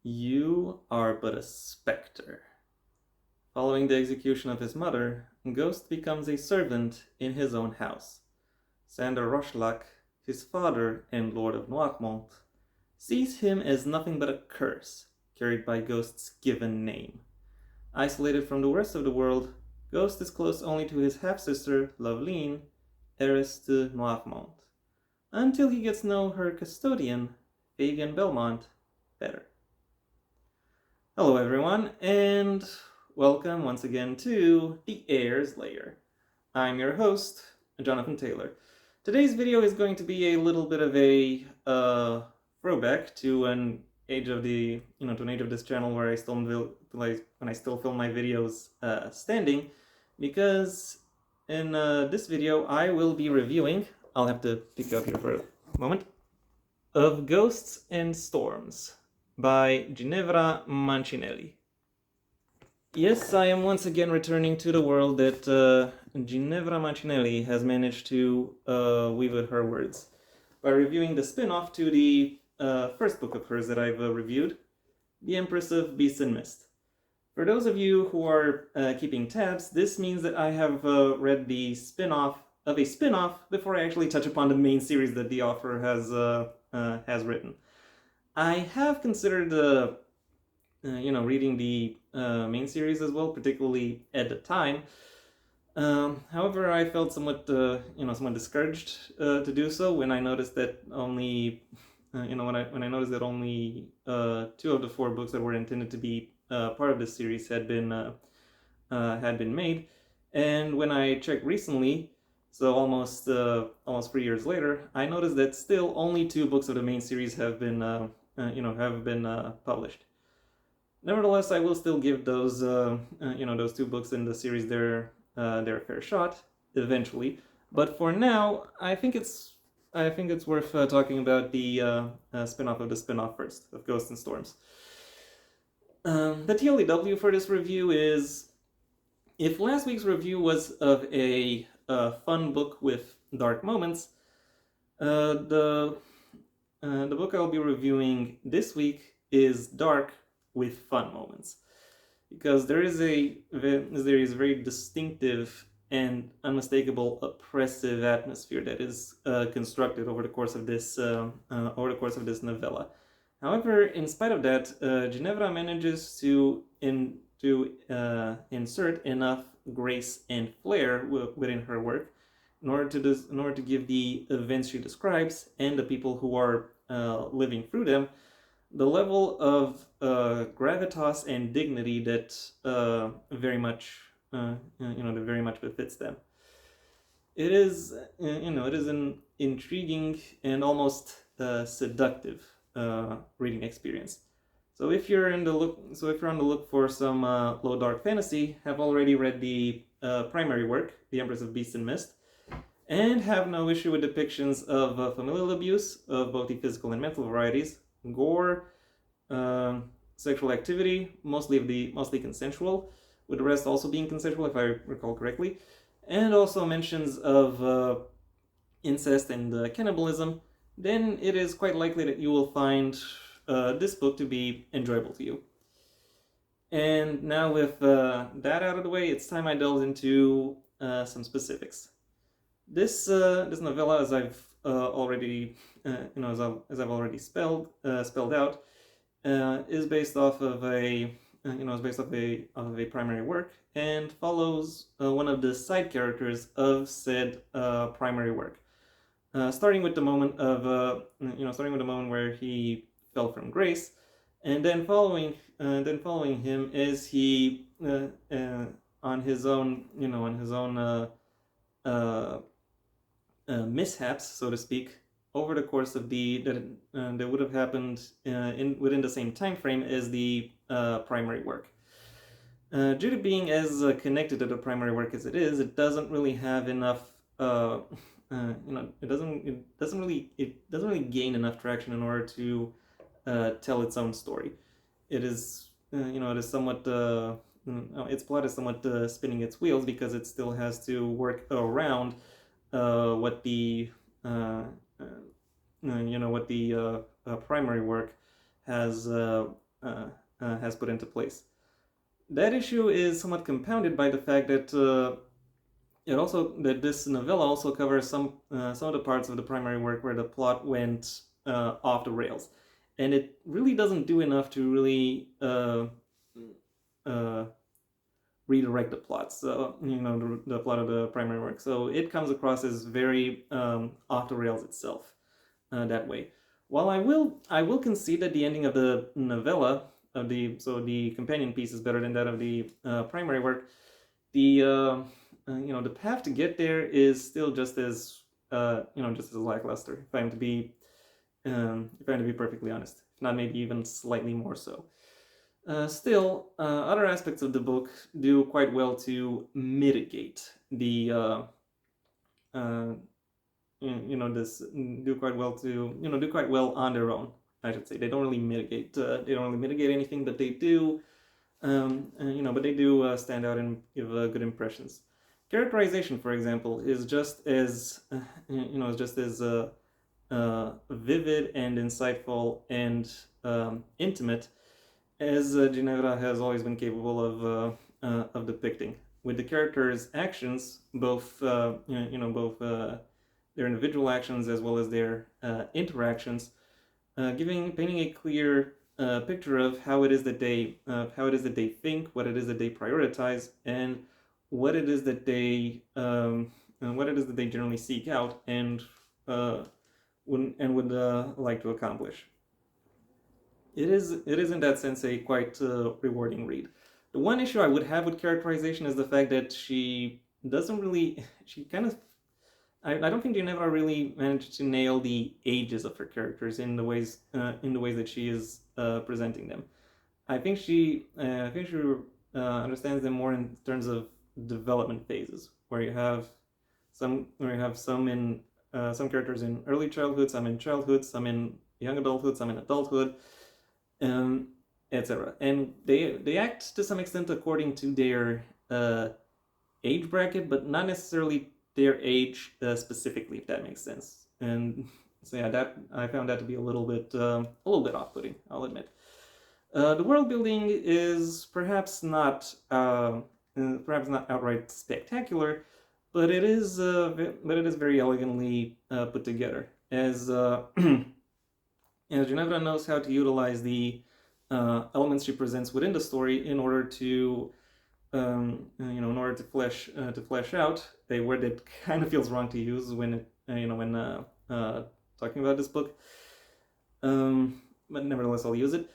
You are but a spectre. Following the execution of his mother, Ghost becomes a servant in his own house. Sander Rochlac, his father and Lord of Noirmont, sees him as nothing but a curse carried by Ghost's given name. Isolated from the rest of the world, Ghost is close only to his half-sister, Loveline, heiress to Noirmont, until he gets to know her custodian, Fabian Belmont, better. Hello everyone, and welcome once again to the Heir's Lair. I'm your host, Jonathan Taylor. Today's video is going to be a little bit of a throwback to an age of this channel where I still film my videos standing, because in this video I will be reviewing. I'll have to pick you up here for a moment. Of Ghosts and Storms by Ginevra Mancinelli. Yes, I am once again returning to the world that Ginevra Mancinelli has managed to weave with her words by reviewing the spin-off to the first book of hers that I've reviewed, The Empress of Beast and Mist. For those of you who are keeping tabs, this means that I have read the spin-off of a spin-off before I actually touch upon the main series that the author has written. I have considered, reading the main series as well, particularly at the time. However, I felt somewhat discouraged to do so when I noticed that only, when I noticed that only 2 of the 4 books that were intended to be part of this series had been made, and when I checked recently. So almost 3 years later, I noticed that still only 2 books of the main series have been published. Nevertheless, I will still give those those 2 books in the series their fair shot eventually. But for now, I think it's worth talking about the spin-off of the spin-off first, of Ghosts and Storms. The TLDW for this review is, if last week's review was of a fun book with dark moments, the book I'll be reviewing this week is dark with fun moments, because there is a very distinctive and unmistakable oppressive atmosphere that is constructed over the course of this novella. However, in spite of that, Ginevra manages to insert enough grace and flair within her work in order to give the events she describes and the people who are living through them the level of gravitas and dignity that very much befits them. It is an intriguing and almost seductive reading experience. So if you're on the look for some low dark fantasy, have already read the primary work, The Empress of Beast and Mist, and have no issue with depictions of familial abuse of both the physical and mental varieties, gore, sexual activity, mostly consensual, with the rest also being consensual if I recall correctly, and also mentions of incest and cannibalism, then it is quite likely that you will find this book to be enjoyable to you. And now with that out of the way, it's time I delve into some specifics. This novella, as I've already spelled out, is based off of a primary work, and follows one of the side characters of said primary work, starting with the moment where he fell from grace, and then following him as he on his own mishaps, so to speak, over the course of that would have happened within the same time frame as the primary work. Due to being as connected to the primary work as it is, it doesn't really have enough. It doesn't really gain enough traction in order to tell its own story. It is somewhat. Its plot is somewhat spinning its wheels, because it still has to work around what the primary work has has put into place. That issue is somewhat compounded by the fact that this novella also covers some of the parts of the primary work where the plot went off the rails, and it really doesn't do enough to really uh, redirect the plot. So the plot of the primary work. So it comes across as very off the rails itself that way. While I will concede that the ending of the novella of the companion piece is better than that of the primary work. The path to get there is still just as just as lackluster. If I'm to be perfectly honest, if not maybe even slightly more so. Still, other aspects of the book do quite well to mitigate the this do quite well to do quite well on their own. I should say they don't really mitigate anything, but they do stand out and give good impressions. Characterization, for example, is just as vivid and insightful and intimate as Ginevra has always been capable of depicting. With the characters' actions, both their individual actions as well as their interactions, painting a clear picture of how it is that they think, what it is that they prioritize, and what it is that they generally seek out and would like to accomplish. It is in that sense a quite rewarding read. The one issue I would have with characterization is the fact that she doesn't really I don't think Ginevra really managed to nail the ages of her characters in the ways that she is presenting them. I think she understands them more in terms of development phases, where you have some characters in early childhood, some in childhood, some in young adulthood, some in adulthood, etc. And they act to some extent according to their age bracket, but not necessarily their age specifically, if that makes sense. And so yeah, that I found that to be a little bit off-putting, I'll admit. The world building is perhaps not outright spectacular, but it is very elegantly put together. As Ginevra knows how to utilize the elements she presents within the story in order to flesh out a word that kind of feels wrong to use when talking about this book, but nevertheless I'll use it.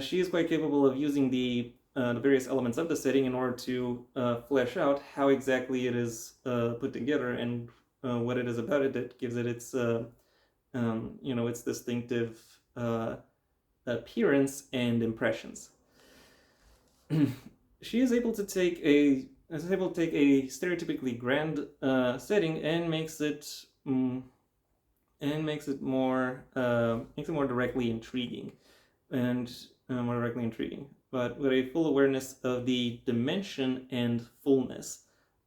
She is quite capable of using the various elements of the setting in order to flesh out how exactly it is put together and what it is about it that gives it its its distinctive appearance and impressions. She is able to take a stereotypically grand setting and makes it more directly intriguing but with a full awareness of the dimension and fullness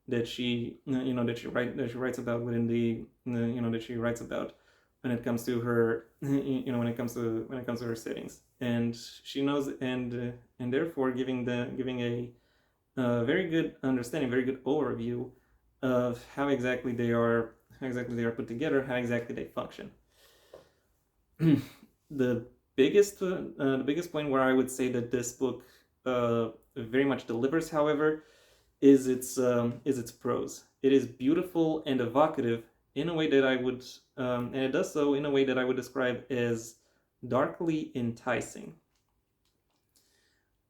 that she writes about within the that she writes about when it comes to her when it comes to her settings, and she knows and therefore giving a very good understanding, very good overview of how exactly they are put together, how exactly they function. The biggest point where I would say that this book very much delivers, however, is its prose. It is beautiful and evocative in a way that I would, and it does so in a way that I would describe as darkly enticing.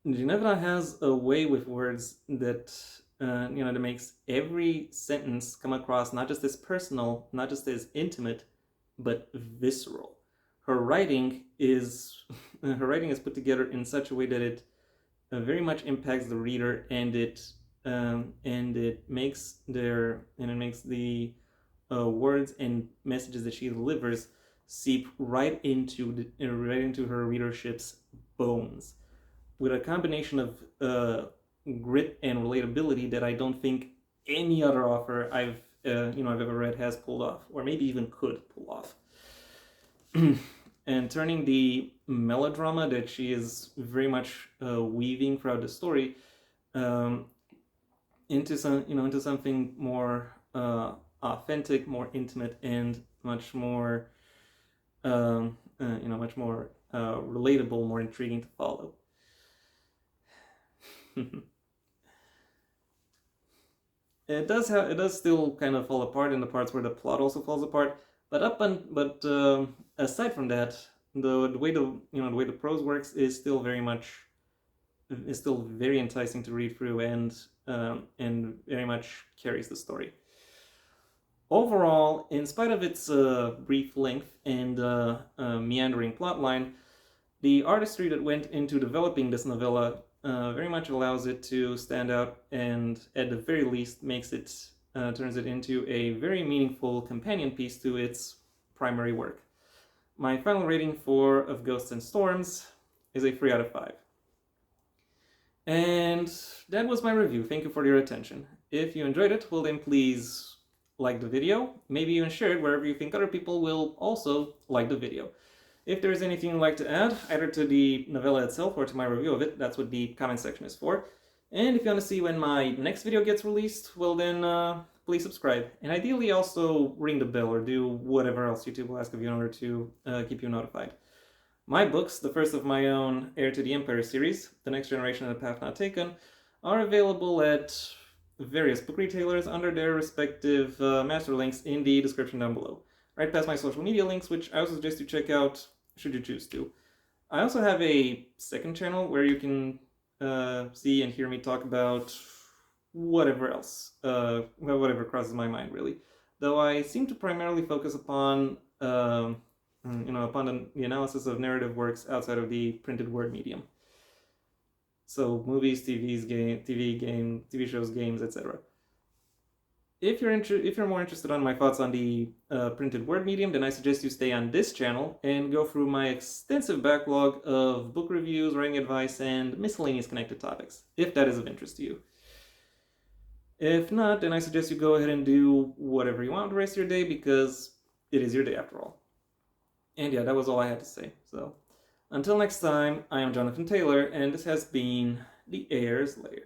Ginevra has a way with words that that makes every sentence come across not just as personal, not just as intimate, but visceral. Her writing is put together in such a way that it very much impacts the reader, and it makes the words and messages that she delivers seep right into her readership's bones, with a combination of grit and relatability that I don't think any other author I've ever read has pulled off, or maybe even could pull off. and turning the melodrama that she is very much weaving throughout the story um, into into something more authentic, more intimate, and much more much more relatable, more intriguing to follow. It does still kind of fall apart in the parts where the plot also falls apart, but aside from that, the way the way the prose works is still very enticing to read through, and very much carries the story. Overall, in spite of its brief length and meandering plotline, the artistry that went into developing this novella very much allows it to stand out, and at the very least turns it into a very meaningful companion piece to its primary work. My final rating for Of Ghosts and Storms is a 3 out of 5. And that was my review. Thank you for your attention. If you enjoyed it, well then please like the video, maybe even share it wherever you think other people will also like the video. If there's anything you'd like to add, either to the novella itself or to my review of it, that's what the comment section is for. And if you want to see when my next video gets released, well then please subscribe. And ideally also ring the bell or do whatever else YouTube will ask of you in order to keep you notified. My books, the first of my own Heir to the Empire series, The Next Generation and The Path Not Taken, are available at various book retailers under their respective master links in the description down below. Right past my social media links, which I also suggest you check out should you choose to. I also have a second channel where you can see and hear me talk about whatever else, whatever crosses my mind really. Though I seem to primarily focus upon upon the analysis of narrative works outside of the printed word medium. So movies, TV shows, games, etc. If you're more interested on my thoughts on the printed word medium, then I suggest you stay on this channel and go through my extensive backlog of book reviews, writing advice, and miscellaneous connected topics, if that is of interest to you. If not, then I suggest you go ahead and do whatever you want the rest of your day, because it is your day after all. And yeah, that was all I had to say. So, until next time, I am Jonathan Taylor, and this has been the Heir's Lair.